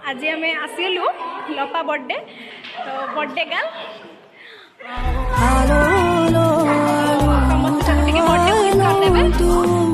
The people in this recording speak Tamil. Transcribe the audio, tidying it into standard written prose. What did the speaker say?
आज आम आसलु लपा बर्थडे तो बर्थडे गर्ल समस्त बर्थडे विश करदे।